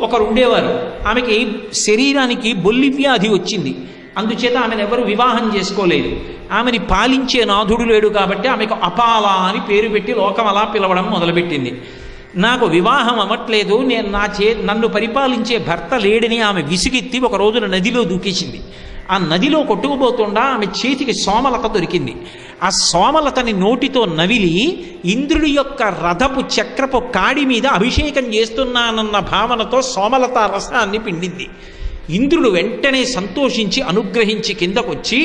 ఒకరు ఉండేవారు. ఆమెకి శరీరానికి బొల్లి వ్యాధి వచ్చింది. అందుచేత ఆమెను ఎవరు వివాహం చేసుకోలేదు. ఆమెని పాలించే నాథుడు లేడు కాబట్టి ఆమెకు అపాల అని పేరు పెట్టి లోకం అలా పిలవడం మొదలుపెట్టింది. నాకు వివాహం అవ్వట్లేదు, నన్ను పరిపాలించే భర్త లేడని ఆమె విసిగెత్తి ఒక రోజున నదిలో దూకేసింది. ఆ నదిలో కొట్టుకుపోతుండా ఆమె చేతికి సోమలత దొరికింది. ఆ సోమలతని నోటితో నవిలి ఇంద్రుడి యొక్క రథపు చక్రపు కాడి మీద అభిషేకం చేస్తున్నానన్న భావనతో సోమలత రసాన్ని పిండింది. ఇంద్రుడు వెంటనే సంతోషించి అనుగ్రహించి కిందకొచ్చి,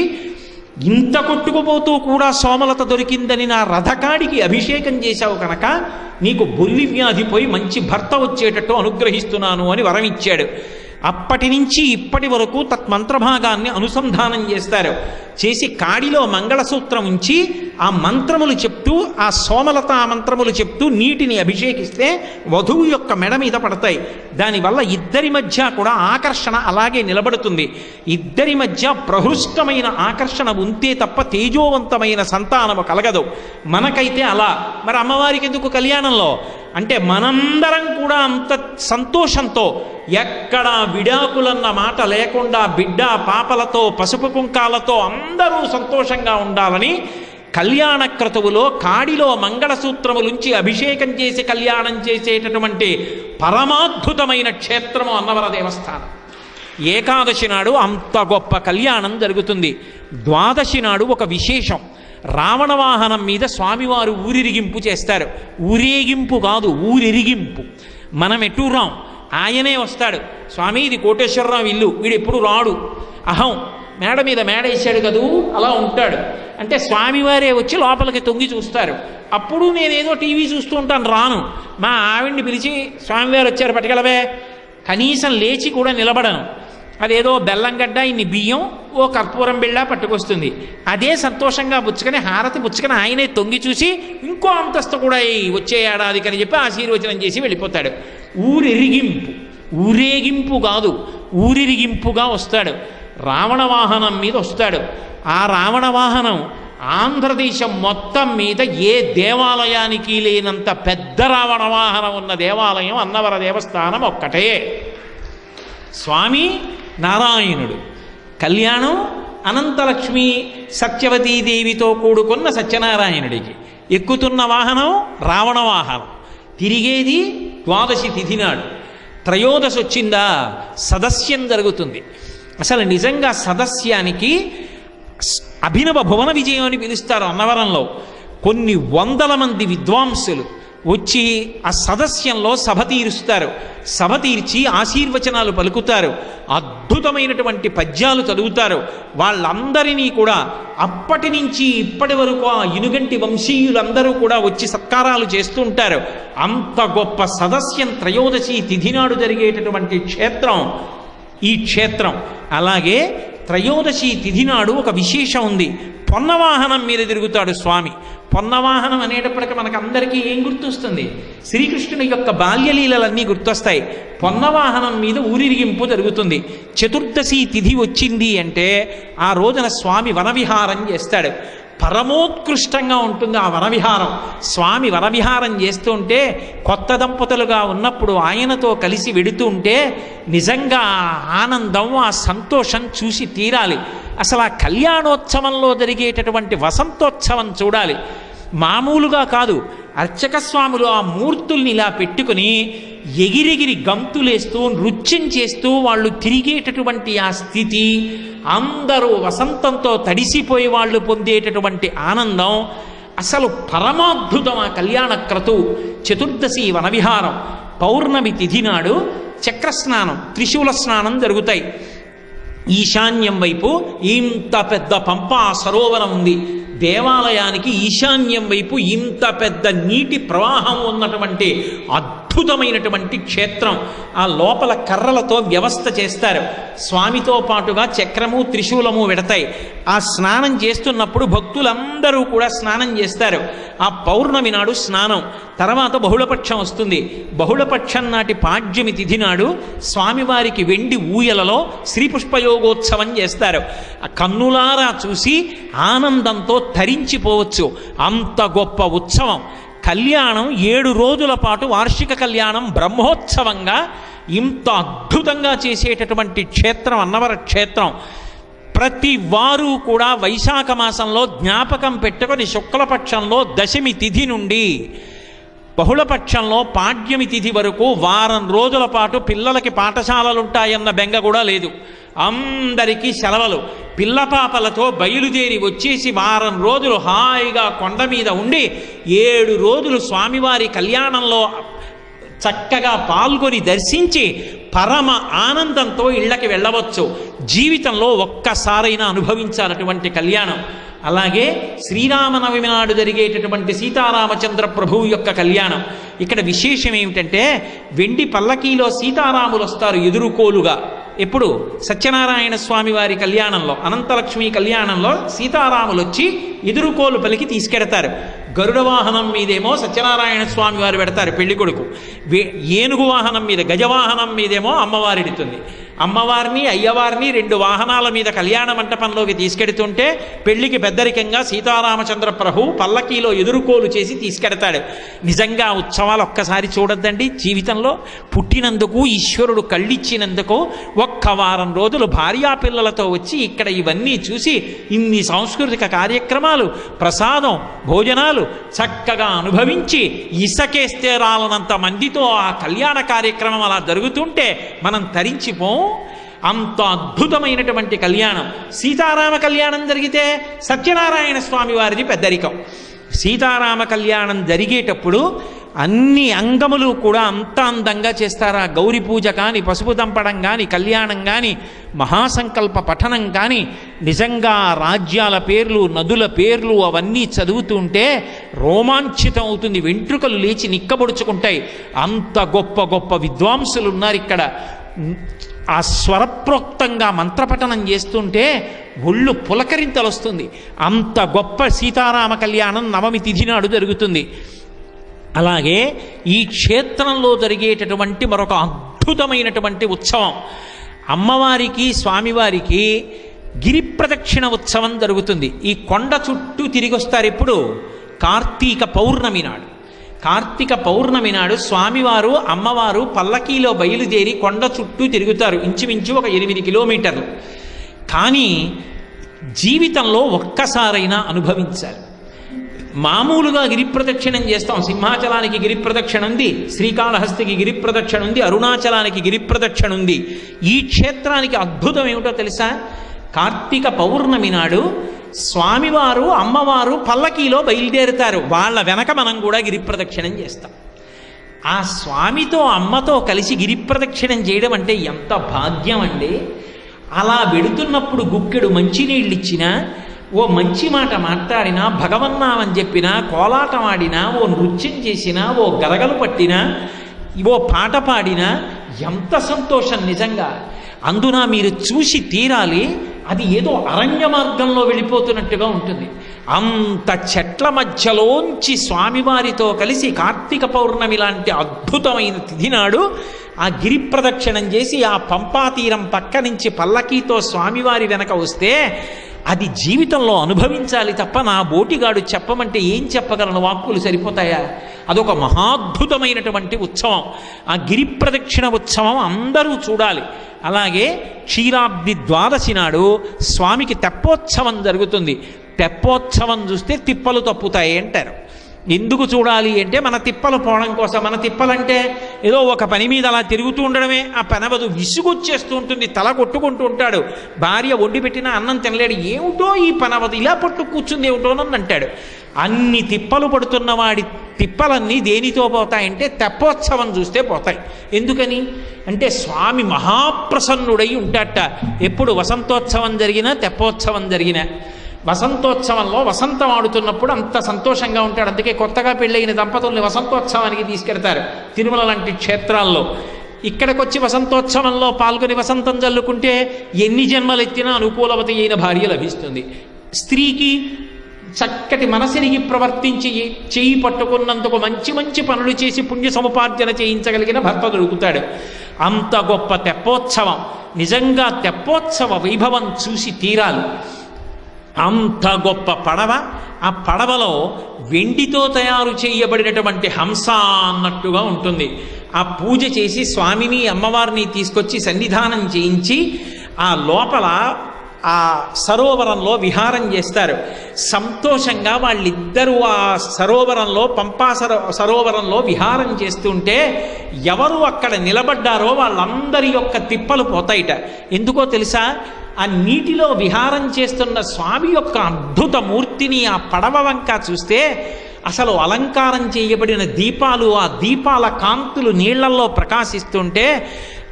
ఇంత కొట్టుకుపోతూ కూడా సోమలత దొరికిందని నా రథకాడికి అభిషేకం చేశావు కనుక నీకు బొల్లి వ్యాధి పోయి మంచి భర్త వచ్చేటట్టు అనుగ్రహిస్తున్నాను అని వరం ఇచ్చాడు. అప్పటి నుంచి ఇప్పటి వరకు తత్మంత్రభాగాన్ని అనుసంధానం చేస్తారు. చేసి కాడిలో మంగళసూత్రం ఉంచి ఆ మంత్రములు చెప్తూ ఆ సోమలత మంత్రములు చెప్తూ నీటిని అభిషేకిస్తే వధువు యొక్క మెడ మీద పడతాయి. దానివల్ల ఇద్దరి మధ్య కూడా ఆకర్షణ అలాగే నిలబడుతుంది. ఇద్దరి మధ్య ప్రహృష్టమైన ఆకర్షణ ఉంటే తప్ప తేజోవంతమైన సంతానము కలగదు. మనకైతే అలా. మరి అమ్మవారికి ఎందుకు కళ్యాణంలో అంటే మనందరం కూడా అంత సంతోషంతో ఎక్కడ విడాకులన్న మాట లేకుండా బిడ్డ పాపలతో పసుపు కుంకాలతో అందరూ సంతోషంగా ఉండాలని కళ్యాణ క్రతువులో కాడిలో మంగళసూత్రములుంచి అభిషేకం చేసి కళ్యాణం చేసేటటువంటి పరమాద్భుతమైన క్షేత్రము అన్నవర దేవస్థానం. ఏకాదశి నాడు అంత గొప్ప కళ్యాణం జరుగుతుంది. ద్వాదశి నాడు ఒక విశేషం. రావణ వాహనం మీద స్వామివారు ఊరిరిగింపు చేస్తారు. ఊరేగింపు కాదు, ఊరిరిగింపు. మనం ఎటు రాం, ఆయనే వస్తాడు. స్వామి ఇది కోటేశ్వరరావు ఇల్లు, వీడు ఎప్పుడు రాడు, అహం మేడ మీద మేడ వేసాడు కదూ అలా ఉంటాడు అంటే స్వామివారే వచ్చి లోపలికి తొంగి చూస్తారు. అప్పుడు నేనేదో టీవీ చూస్తూ ఉంటాను, రాను. మా ఆవిడ్ని పిలిచి స్వామివారు వచ్చారు పట్టుకెళ్ళవే, కనీసం లేచి కూడా నిలబడను. అదేదో బెల్లంగడ్డ ఇన్ని బియ్యం ఓ కర్పూరం బిళ్ళ పట్టుకొస్తుంది. అదే సంతోషంగా పుచ్చుకొని హారతి పుచ్చుకొని ఆయనే తొంగి చూసి ఇంకో అంతస్తు కూడా వచ్చే ఏడాదికి అని చెప్పి ఆశీర్వచనం చేసి వెళ్ళిపోతాడు. ఊరిరిగింపు, ఊరేగింపు కాదు, ఊరిరిగింపుగా వస్తాడు. రావణ వాహనం మీద వస్తాడు. ఆ రావణ వాహనం ఆంధ్రదేశం మొత్తం మీద ఏ దేవాలయానికి లేనంత పెద్ద రావణ వాహనం ఉన్న దేవాలయం అన్నవర దేవస్థానం ఒక్కటే. స్వామి నారాయణుడు, కళ్యాణం అనంతలక్ష్మి సత్యవతీదేవితో కూడుకున్న సత్యనారాయణుడికి. ఎక్కుతున్న వాహనం రావణ వాహనం. తిరిగేది ద్వాదశి తిథి నాడు. త్రయోదశి వచ్చిందా సదస్యం జరుగుతుంది. అసలు నిజంగా సదస్యానికి అభినవ భువన విజయం అని పిలుస్తారు. అన్నవరంలో కొన్ని వందల మంది విద్వాంసులు వచ్చి ఆ సదస్యంలో సభ తీరుస్తారు. సభ తీర్చి ఆశీర్వచనాలు పలుకుతారు. అద్భుతమైనటువంటి పద్యాలు చదువుతారు. వాళ్ళందరినీ కూడా అప్పటి నుంచి ఇప్పటి వరకు ఆ ఇనుగంటి వంశీయులందరూ కూడా వచ్చి సత్కారాలు చేస్తూ ఉంటారు. అంత గొప్ప సదస్యం త్రయోదశి తిథి నాడు జరిగేటటువంటి క్షేత్రం ఈ క్షేత్రం. అలాగే త్రయోదశి తిథి నాడు ఒక విశేషం ఉంది. పొన్నవాహనం మీద తిరుగుతాడు స్వామి. పొన్నవాహనం అనేటప్పటికీ మనకందరికీ ఏం గుర్తొస్తుంది? శ్రీకృష్ణుని యొక్క బాల్యలీలలన్నీ గుర్తొస్తాయి. పొన్నవాహనం మీద ఊరిరిగింపు జరుగుతుంది. చతుర్దశి తిథి వచ్చింది అంటే ఆ రోజున స్వామి వనవిహారం చేస్తాడు. పరమోత్కృష్టంగా ఉంటుంది ఆ వనవిహారం. స్వామి వనవిహారం చేస్తూ ఉంటే, కొత్త దంపతులుగా ఉన్నప్పుడు ఆయనతో కలిసి వెడుతూ ఉంటే నిజంగా ఆ ఆనందం, ఆ సంతోషం చూసి తీరాలి. అసలు ఆ కళ్యాణోత్సవంలో జరిగేటటువంటి వసంతోత్సవం చూడాలి. మామూలుగా కాదు. అర్చక స్వాములు ఆ మూర్తుల్ని ఇలా పెట్టుకుని ఎగిరెగిరి గంతులేస్తూ నృత్యం చేస్తూ వాళ్ళు తిరిగేటటువంటి ఆ స్థితి, అందరూ వసంతంతో తడిసిపోయి వాళ్ళు పొందేటటువంటి ఆనందం అసలు పరమాద్భుతం. ఆ కళ్యాణ క్రతువు చతుర్దశి వనవిహారం, పౌర్ణమి తిథి నాడు చక్రస్నానం, త్రిశూల స్నానం జరుగుతాయి. ఈశాన్యం వైపు ఇంత పెద్ద పంపా సరోవరం ఉంది. దేవాలయానికి ఈశాన్యం వైపు ఇంత పెద్ద నీటి ప్రవాహం ఉన్నటువంటి అద్భుతమైనటువంటి క్షేత్రం. ఆ లోపల కర్రలతో వ్యవస్థ చేస్తారు. స్వామితో పాటుగా చక్రము త్రిశూలము వెడతాయి. ఆ స్నానం చేస్తున్నప్పుడు భక్తులందరూ కూడా స్నానం చేస్తారు. ఆ పౌర్ణమి నాడు స్నానం, తర్వాత బహుళపక్షం వస్తుంది. బహుళపక్షం నాటి పాడ్యమి తిథి నాడు స్వామివారికి వెండి ఊయలలో శ్రీపుష్పయోగోత్సవం చేస్తారు. ఆ కన్నులారా చూసి ఆనందంతో తరించిపోవచ్చు. అంత గొప్ప ఉత్సవం. కళ్యాణం 7 రోజుల పాటు వార్షిక కళ్యాణం బ్రహ్మోత్సవంగా ఇంత అద్భుతంగా చేసేటటువంటి క్షేత్రం అన్నవర క్షేత్రం. ప్రతి వారు కూడా వైశాఖ మాసంలో జ్ఞాపకం పెట్టుకొని శుక్లపక్షంలో దశమి తిథి నుండి బహుళపక్షంలో పాడ్యమి తిథి వరకు వారం రోజుల పాటు పిల్లలకి పాఠశాలలుంటాయన్న బెంగ కూడా లేదు. అందరికీ సెలవులు. పిల్లపాపలతో బయలుదేరి వచ్చేసి వారం రోజులు హాయిగా కొండ మీద ఉండి 7 రోజులు స్వామివారి కళ్యాణంలో చక్కగా పాల్గొని దర్శించి పరమ ఆనందంతో ఇళ్ళకి వెళ్ళవచ్చు. జీవితంలో ఒక్కసారైనా అనుభవించాలటువంటి కళ్యాణం. అలాగే శ్రీరామనవమి నాడు జరిగేటటువంటి సీతారామచంద్ర ప్రభువు యొక్క కళ్యాణం. ఇక్కడ విశేషం ఏమిటంటే, వెండి పల్లకీలో సీతారాములు వస్తారు ఎదురుకోలుగా. ఎప్పుడు? సత్యనారాయణ స్వామి వారి కళ్యాణంలో, అనంతలక్ష్మి కళ్యాణంలో సీతారాములు వచ్చి ఎదురుకోలు పలికి తీసుకెడతారు. గరుడ వాహనం మీదేమో సత్యనారాయణ స్వామి వారు పెడతారు పెళ్లి కొడుకు. ఏనుగు వాహనం మీద, గజవాహనం మీదేమో అమ్మవారు ఎడుతుంది. అమ్మవారిని అయ్యవారిని 2 వాహనాల మీద కళ్యాణ మంటపంలోకి తీసుకెడుతుంటే పెళ్లికి పెద్దరికంగా సీతారామచంద్ర ప్రభు పల్లకీలో ఎదురుకోలు చేసి తీసుకెడతాడు. నిజంగా ఉత్సవాలు ఒక్కసారి చూడొద్దండి జీవితంలో. పుట్టినందుకు, ఈశ్వరుడు కళ్ళిచ్చినందుకు ఒక్క వారం రోజులు భార్యాపిల్లలతో వచ్చి ఇక్కడ ఇవన్నీ చూసి ఇన్ని సాంస్కృతిక కార్యక్రమాలు, ప్రసాదం, భోజనాలు చక్కగా అనుభవించి ఇసకేస్తే రాలనంత మందితో ఆ కళ్యాణ కార్యక్రమం అలా జరుగుతుంటే మనం తరించిపోం. అంత అద్భుతమైనటువంటి కళ్యాణం. సీతారామ కళ్యాణం జరిగితే సత్యనారాయణ స్వామి వారిది పెద్దరికం. సీతారామ కళ్యాణం జరిగేటప్పుడు అన్ని అంగములు కూడా అంత అందంగా చేస్తారు. ఆ గౌరీ పూజ కానీ, పసుపు దంపడం కానీ, కళ్యాణం కానీ, మహాసంకల్ప పఠనం కానీ, నిజంగా రాజ్యాల పేర్లు, నదుల పేర్లు అవన్నీ చదువుతుంటే రోమాంచితం అవుతుంది. వెంట్రుకలు లేచి నిక్కబొడుచుకుంటాయి. అంత గొప్ప గొప్ప విద్వాంసులు ఉన్నారు ఇక్కడ. ఆ స్వరప్రోక్తంగా మంత్రపఠనం చేస్తుంటే ఒళ్ళు పులకరింతలు వస్తుంది. అంత గొప్ప సీతారామ కళ్యాణం నవమి తిథి నాడు జరుగుతుంది. అలాగే ఈ క్షేత్రంలో జరిగేటటువంటి మరొక అద్భుతమైనటువంటి ఉత్సవం, అమ్మవారికి స్వామివారికి గిరి ప్రదక్షిణ ఉత్సవం జరుగుతుంది. ఈ కొండ చుట్టూ తిరిగి వస్తారు. ఎప్పుడు? కార్తీక పౌర్ణమి నాడు. కార్తీక పౌర్ణమి నాడు స్వామివారు అమ్మవారు పల్లకీలో బయలుదేరి కొండ చుట్టూ తిరుగుతారు. ఇంచుమించు ఒక 8 కిలోమీటర్లు. కానీ జీవితంలో ఒక్కసారైనా అనుభవించాలి. మామూలుగా గిరి ప్రదక్షిణం చేస్తాం. సింహాచలానికి గిరి ప్రదక్షిణ ఉంది, శ్రీకాళహస్తికి గిరి ప్రదక్షిణ ఉంది, అరుణాచలానికి గిరి ప్రదక్షిణ ఉంది. ఈ క్షేత్రానికి అద్భుతం ఏమిటో తెలుసా? కార్తీక పౌర్ణమి నాడు స్వామివారు అమ్మవారు పల్లకీలో బయలుదేరుతారు. వాళ్ళ వెనక మనం కూడా గిరి ప్రదక్షిణం చేస్తాం. ఆ స్వామితో అమ్మతో కలిసి గిరి ప్రదక్షిణం చేయడం అంటే ఎంత భాగ్యం అండి. అలా వెడుతున్నప్పుడు గుక్కెడు మంచినీళ్ళు ఇచ్చినా, ఓ మంచి మాట మాట్లాడినా, భగవన్నామని చెప్పినా, కోలాటం ఆడినా, ఓ నృత్యం చేసినా, ఓ గరగలు పట్టినా, ఓ పాట పాడినా ఎంత సంతోషం నిజంగా. అందున మీరు చూసి తీరాలి. అది ఏదో అరణ్య మార్గంలో వెళ్ళిపోతున్నట్టుగా ఉంటుంది. అంత చెట్ల మధ్యలోంచి స్వామివారితో కలిసి కార్తీక పౌర్ణమి లాంటి అద్భుతమైన తిథి నాడు ఆ గిరి ప్రదక్షిణం చేసి ఆ పంపాతీరం పక్క నుంచి పల్లకీతో స్వామివారి వెనక వస్తే అది జీవితంలో అనుభవించాలి తప్ప నా బోటిగాడు చెప్పమంటే ఏం చెప్పగలను, వాక్కులు సరిపోతాయా? అదొక మహాద్భుతమైనటువంటి ఉత్సవం. ఆ గిరి ప్రదక్షిణ ఉత్సవం అందరూ చూడాలి. అలాగే క్షీరాబ్ది ద్వాదశి నాడు స్వామికి తెప్పోత్సవం జరుగుతుంది. తెప్పోత్సవం చూస్తే తిప్పలు తప్పుతాయి అంటారు. ఎందుకు చూడాలి అంటే మన తిప్పలు పోవడం కోసం. మన తిప్పలంటే ఏదో ఒక పని మీద అలా తిరుగుతూ ఉండడమే. ఆ పనవదు విసుగొచ్చేస్తూ ఉంటుంది, తల కొట్టుకుంటూ ఉంటాడు. భార్య వండి పెట్టిన అన్నం తినలేడు. ఏమిటో ఈ పనవదు ఇలా పట్టు కూర్చుంది ఏమిటోనని అంటాడు. అన్ని తిప్పలు పడుతున్న వాడి తిప్పలన్నీ దేనితో పోతాయంటే తెప్పోత్సవం చూస్తే పోతాయి. ఎందుకని అంటే స్వామి మహాప్రసన్నుడై ఉంటాట. ఎప్పుడు వసంతోత్సవం జరిగినా తెప్పోత్సవం జరిగినా. వసంతోత్సవంలో వసంతం ఆడుతున్నప్పుడు అంత సంతోషంగా ఉంటాడు. అందుకే కొత్తగా పెళ్ళైన దంపతుల్ని వసంతోత్సవానికి తీసుకెడతారు తిరుమల లాంటి క్షేత్రాల్లో. ఇక్కడికి వచ్చి వసంతోత్సవంలో పాల్గొని వసంతం జల్లుకుంటే ఎన్ని జన్మలెత్తినా అనుకూలవతి అయిన భార్య లభిస్తుంది. స్త్రీకి చక్కటి మనసిరిగి ప్రవర్తించి చేయి పట్టుకున్నందుకు మంచి మంచి పనులు చేసి పుణ్య సముపార్జన చేయించగలిగిన భర్త దొరుకుతాడు. అంత గొప్ప తెప్పోత్సవం. నిజంగా తెప్పోత్సవ వైభవం చూసి తీరాలి. అంత గొప్ప పడవ. ఆ పడవలో వెండితో తయారు చేయబడినటువంటి హంస అన్నట్టుగా ఉంటుంది. ఆ పూజ చేసి స్వామిని అమ్మవారిని తీసుకొచ్చి సన్నిధానం చేయించి ఆ లోపల ఆ సరోవరంలో విహారం చేస్తారు. సంతోషంగా వాళ్ళిద్దరూ ఆ సరోవరంలో పంపా సరోవరంలో విహారం చేస్తుంటే ఎవరు అక్కడ నిలబడ్డారో వాళ్ళందరి యొక్క తిప్పలు పోతాయిట. ఎందుకో తెలుసా? ఆ నీటిలో విహారం చేస్తున్న స్వామి యొక్క అద్భుత మూర్తిని ఆ పడవ వంక చూస్తే అసలు అలంకారం చేయబడిన దీపాలు, ఆ దీపాల కాంతులు నీళ్లలో ప్రకాశిస్తుంటే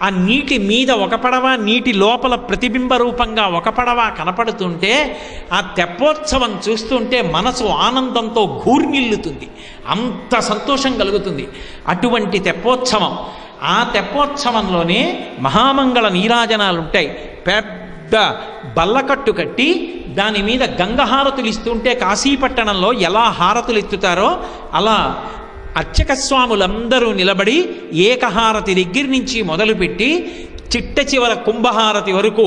ఆ నీటి మీద ఒక పడవ, నీటి లోపల ప్రతిబింబ రూపంగా ఒక పడవ కనపడుతుంటే ఆ తెప్పోత్సవం చూస్తుంటే మనసు ఆనందంతో ఘూర్నిల్లుతుంది. అంత సంతోషం కలుగుతుంది. అటువంటి తెప్పోత్సవం. ఆ తెప్పోత్సవంలోనే మహామంగళ నీరాజనాలు ఉంటాయి. పెద్ద బల్లకట్టు కట్టి దాని మీద గంగహారతులు ఇస్తుంటే కాశీపట్టణంలో ఎలా హారతులు ఎత్తుతారో అలా అర్చక స్వాములందరూ నిలబడి ఏకహారతి దగ్గర నుంచి మొదలుపెట్టి చిట్ట చివర కుంభహారతి వరకు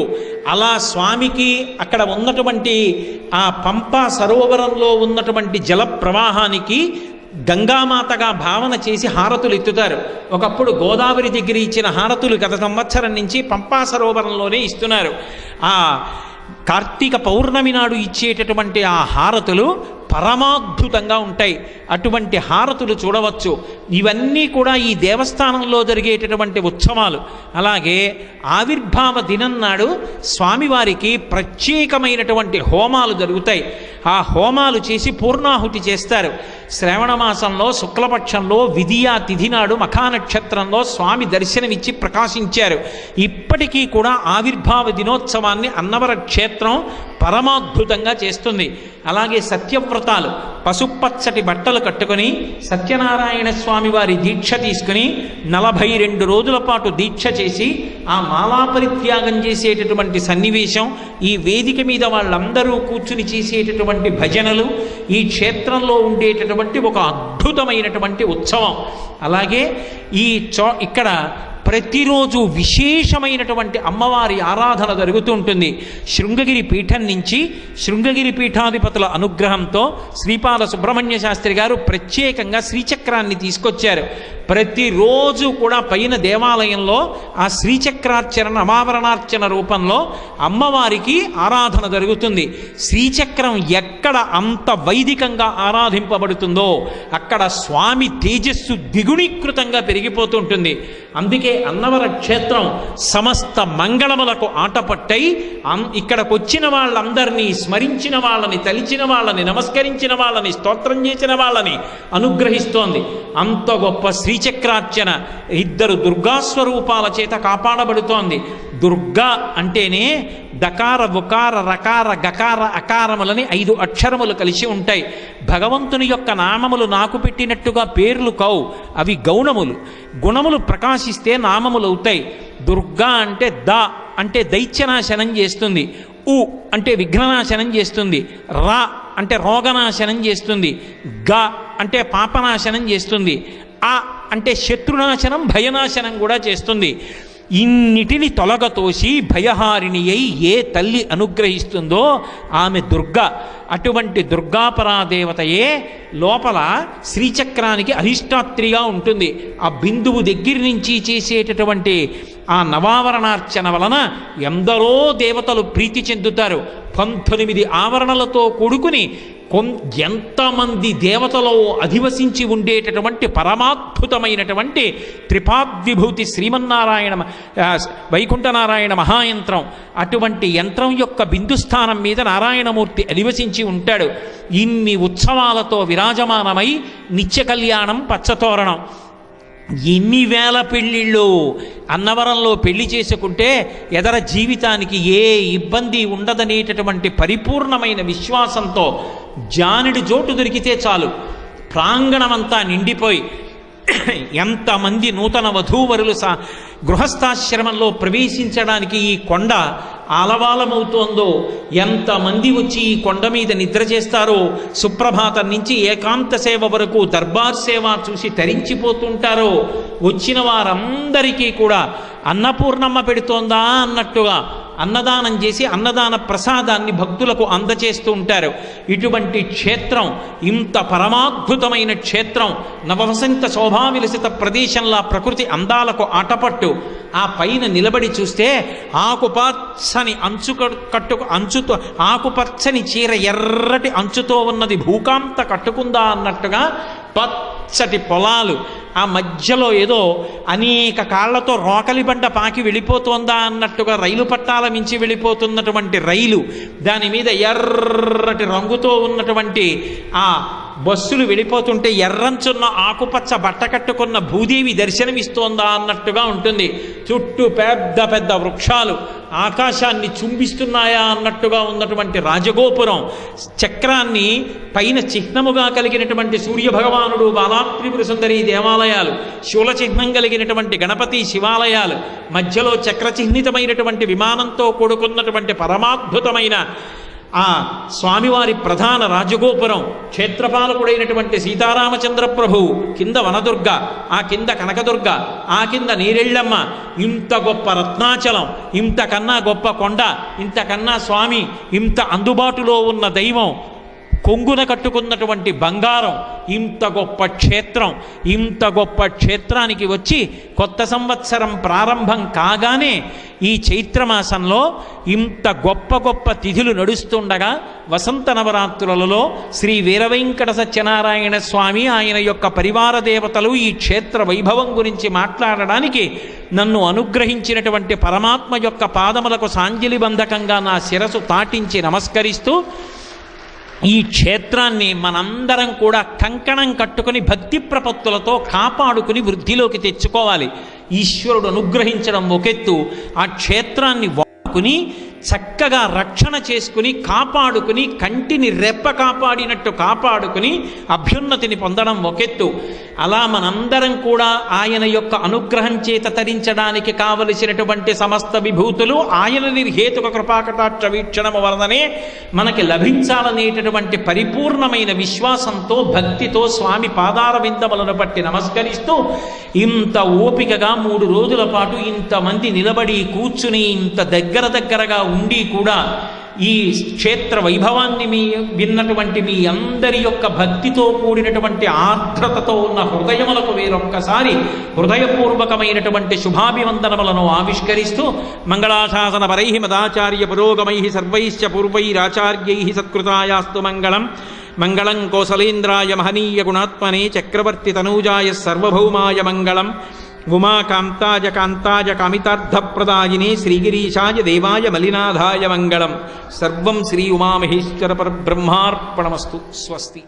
అలా స్వామికి అక్కడ ఉన్నటువంటి ఆ పంపా సరోవరంలో ఉన్నటువంటి జల ప్రవాహానికి గంగామాతగా భావన చేసి హారతులు ఎత్తుతారు. ఒకప్పుడు గోదావరి దగ్గర ఇచ్చిన హారతులు గత సంవత్సరం నుంచి పంపా సరోవరంలోనే ఇస్తున్నారు. ఆ కార్తీక పౌర్ణమి నాడు ఇచ్చేటటువంటి ఆ హారతులు పరమాద్భుతంగా ఉంటాయి. అటువంటి హారతులు చూడవచ్చు. ఇవన్నీ కూడా ఈ దేవస్థానంలో జరిగేటటువంటి ఉత్సవాలు. అలాగే ఆవిర్భావ దినం నాడు స్వామివారికి ప్రత్యేకమైనటువంటి హోమాలు జరుగుతాయి. ఆ హోమాలు చేసి పూర్ణాహుతి చేస్తారు. శ్రావణ మాసంలో శుక్లపక్షంలో విధియా తిథి నాడు మఖా నక్షత్రంలో స్వామి దర్శనమిచ్చి ప్రకాశించారు. ఇప్పటికీ కూడా ఆవిర్భావ దినోత్సవాన్ని అన్నవర క్షేత్రం పరమాద్భుతంగా చేస్తుంది. అలాగే సత్యవ్రతాలు. పసుపచ్చటి బట్టలు కట్టుకొని సత్యనారాయణ స్వామి వారి దీక్ష తీసుకుని 42 రోజుల పాటు దీక్ష చేసి ఆ మాలాపరిత్యాగం చేసేటటువంటి సన్నివేశం, ఈ వేదిక మీద వాళ్ళందరూ కూర్చుని చేసేటటువంటి భజనలు, ఈ క్షేత్రంలో ఉండేటటువంటి ఒక అద్భుతమైనటువంటి ఉత్సవం. అలాగే ఇక్కడ ప్రతిరోజు విశేషమైనటువంటి అమ్మవారి ఆరాధన జరుగుతూ ఉంటుంది. శృంగగిరి పీఠం నుంచి శృంగగిరి పీఠాధిపతుల అనుగ్రహంతో శ్రీపాద సుబ్రహ్మణ్య శాస్త్రి గారు ప్రత్యేకంగా శ్రీచక్రాన్ని తీసుకొచ్చారు. ప్రతిరోజు కూడా పైన దేవాలయంలో ఆ శ్రీచక్రార్చన నవావరణార్చన రూపంలో అమ్మవారికి ఆరాధన జరుగుతుంది. శ్రీచక్రం ఎక్కడ అంత వైదికంగా ఆరాధింపబడుతుందో అక్కడ స్వామి తేజస్సు ద్విగుణీకృతంగా పెరిగిపోతుంటుంది. అందుకే అన్నవర క్షేత్రం సమస్త మంగళములకు ఆటపట్టై ఇక్కడికి వచ్చిన వాళ్ళందరినీ, స్మరించిన వాళ్ళని, తలిచిన వాళ్ళని, నమస్కరించిన వాళ్ళని, స్తోత్రం చేసిన వాళ్ళని అనుగ్రహిస్తోంది. అంత గొప్ప శ్రీచక్రార్చన 2 దుర్గాస్వరూపాల చేత కాపాడబడుతోంది. దుర్గా అంటేనే దకార, ఉకార, రకార, గకార, అకారములని 5 అక్షరములు కలిసి ఉంటాయి. భగవంతుని యొక్క నామములు నాకు పెట్టినట్టుగా పేర్లు కావు, అవి గౌణములు. గుణములు ప్రకాశిస్తే నామములు అవుతాయి. దుర్గా అంటే అంటే దైత్యనాశనం చేస్తుంది. ఉ అంటే విఘ్ననాశనం చేస్తుంది, రా అంటే రోగనాశనం చేస్తుంది, గ అంటే పాపనాశనం చేస్తుంది, ఆ అంటే శత్రునాశనం భయనాశనం కూడా చేస్తుంది. ఇన్నిటిని తొలగతోసి భయహారిణి అయి ఏ తల్లి అనుగ్రహిస్తుందో ఆమె దుర్గ. అటువంటి దుర్గాపరాదేవతయే లోపల శ్రీచక్రానికి అధిష్టాత్రిగా ఉంటుంది. ఆ బిందువు దగ్గర నుంచి చేసేటటువంటి ఆ నవావరణార్చన వలన ఎందరో దేవతలు ప్రీతి చెందుతారు. 19 ఆవరణలతో కూడుకుని ఎంతమంది దేవతలో అధివసించి ఉండేటటువంటి పరమాద్భుతమైనటువంటి త్రిపాద్విభూతి శ్రీమన్నారాయణ వైకుంఠనారాయణ మహాయంత్రం. అటువంటి యంత్రం యొక్క బిందుస్థానం మీద నారాయణమూర్తి అధివసించి ఉంటాడు. ఇన్ని ఉత్సవాలతో విరాజమానమై నిత్య కళ్యాణం పచ్చతోరణం. ఎన్ని వేల పెళ్ళిళ్ళు అన్నవరంలో పెళ్లి చేసుకుంటే ఎదర జీవితానికి ఏ ఇబ్బంది ఉండదనేటటువంటి పరిపూర్ణమైన విశ్వాసంతో జానిడి జోటు దొరికితే చాలు ప్రాంగణమంతా నిండిపోయి ఎంతమంది నూతన వధూవరులు గృహస్థాశ్రమంలో ప్రవేశించడానికి ఈ కొండ ఆలవాలమవుతోందో, ఎంతమంది వచ్చి ఈ కొండ మీద నిద్ర చేస్తారో, సుప్రభాతం నుంచి ఏకాంత సేవ వరకు దర్బార్ సేవ చూసి తరించిపోతుంటారో, వచ్చిన వారందరికీ కూడా అన్నపూర్ణమ్మ పెడుతోందా అన్నట్టుగా అన్నదానం చేసి అన్నదాన ప్రసాదాన్ని భక్తులకు అందచేస్తూ ఉంటారు. ఇటువంటి క్షేత్రం, ఇంత పరమాద్భుతమైన క్షేత్రం, నవవసంత శోభావిలసిత ప్రదేశంలా ప్రకృతి అందాలకు ఆటపట్టు. ఆ పైన నిలబడి చూస్తే ఆకుపచ్చని అంచుతో ఆకుపచ్చని చీర ఎర్రటి అంచుతో ఉన్నది భూకాంత కట్టుకుందా అన్నట్టుగా పచ్చటి పొలాలు, ఆ మధ్యలో ఏదో అనేక కాళ్లతో రోకలి బండ పాకి వెళ్ళిపోతోందా అన్నట్టుగా రైలు పట్టాల మించి వెళ్ళిపోతున్నటువంటి రైలు, దాని మీద ఎర్రటి రంగుతో ఉన్నటువంటి ఆ బస్సులు వెళ్ళిపోతుంటే ఎర్రంచున్న ఆకుపచ్చ బట్ట కట్టుకున్న భూదేవి దర్శనమిస్తోందా అన్నట్టుగా ఉంటుంది. చుట్టూ పెద్ద పెద్ద వృక్షాలు ఆకాశాన్ని చుంబిస్తున్నాయా అన్నట్టుగా ఉన్నటువంటి రాజగోపురం, చక్రాన్ని పైన చిహ్నముగా కలిగినటువంటి సూర్యభగవానుడు బాలాత్రిపుర సుందరి దేవాలయాలు, శూల చిహ్నం కలిగినటువంటి గణపతి శివాలయాలు, మధ్యలో చక్రచిహ్నితమైనటువంటి విమానంతో కూడుకున్నటువంటి పరమాద్భుతమైన ఆ స్వామివారి ప్రధాన రాజగోపురం, క్షేత్రపాలకుడైనటువంటి సీతారామచంద్ర ప్రభువు, కింద వనదుర్గ, ఆ కింద కనకదుర్గ, ఆ కింద నీరెళ్ళమ్మ, ఇంత గొప్ప రత్నాచలం, ఇంతకన్నా గొప్ప కొండ, ఇంతకన్నా స్వామి, ఇంత అందుబాటులో ఉన్న దైవం, కొంగున కట్టుకున్నటువంటి బంగారం, ఇంత గొప్ప క్షేత్రం, ఇంత గొప్ప క్షేత్రానికి వచ్చి కొత్త సంవత్సరం ప్రారంభం కాగానే ఈ చైత్రమాసంలో ఇంత గొప్ప గొప్ప తిథులు నడుస్తుండగా వసంత నవరాత్రులలో శ్రీ వీరవెంకట సత్యనారాయణ స్వామి, ఆయన యొక్క పరివార దేవతలు ఈ క్షేత్ర వైభవం గురించి మాట్లాడడానికి నన్ను అనుగ్రహించినటువంటి పరమాత్మ యొక్క పాదములకు సాంజలి బంధకంగా నా శిరసు తాటించి నమస్కరిస్తూ ఈ క్షేత్రాన్ని మనందరం కూడా కంకణం కట్టుకుని భక్తి ప్రపత్తులతో కాపాడుకుని వృద్ధిలోకి తెచ్చుకోవాలి. ఈశ్వరుడు అనుగ్రహించడం ఒకెత్తు, ఆ క్షేత్రాన్ని వాడుకుని చక్కగా రక్షణ చేసుకుని కాపాడుకుని కంటిని రెప్ప కాపాడినట్టు కాపాడుకుని అభ్యున్నతిని పొందడం ఒకెత్తు. అలా మనందరం కూడా ఆయన యొక్క అనుగ్రహం చేత తరించడానికి కావలసినటువంటి సమస్త విభూతులు ఆయన నిర్హేతుక కృపాకటాక్ష వీక్షణము వలననే మనకి లభించాలనేటటువంటి పరిపూర్ణమైన విశ్వాసంతో భక్తితో స్వామి పాదార విందములను బట్టి నమస్కరిస్తూ, ఇంత ఓపికగా 3 రోజుల పాటు ఇంతమంది నిలబడి కూర్చుని ఇంత దగ్గరగా ఉండి కూడా ఈ క్షేత్ర వైభవాన్ని విన్నటువంటి మీ అందరి యొక్క భక్తితో కూడినటువంటి ఆర్ద్రతతో ఉన్న హృదయములకు వేరొక్కసారి హృదయపూర్వకమైనటువంటి శుభాభివందనములను ఆవిష్కరిస్తూ, మంగళాశాసన పరై మదాచార్య పురోగమై సర్వైశ్చ పూర్వైరాచార్యై సత్కృతాయాస్తు మంగళం. మంగళం కోసలేంద్రాయ మహనీయ గుణాత్మనే చక్రవర్తి తనూజాయ సర్వభౌమాయ మంగళం. ఉమాకాంతాయ కాంతాయ కామితార్థప్రదాయినే శ్రీగిరీశాయ దేవాయ మలినాథాయ మంగళం. సర్వం శ్రీ ఉమామహేశ్వర పరబ్రహ్మార్పణమస్తు. స్వస్తి.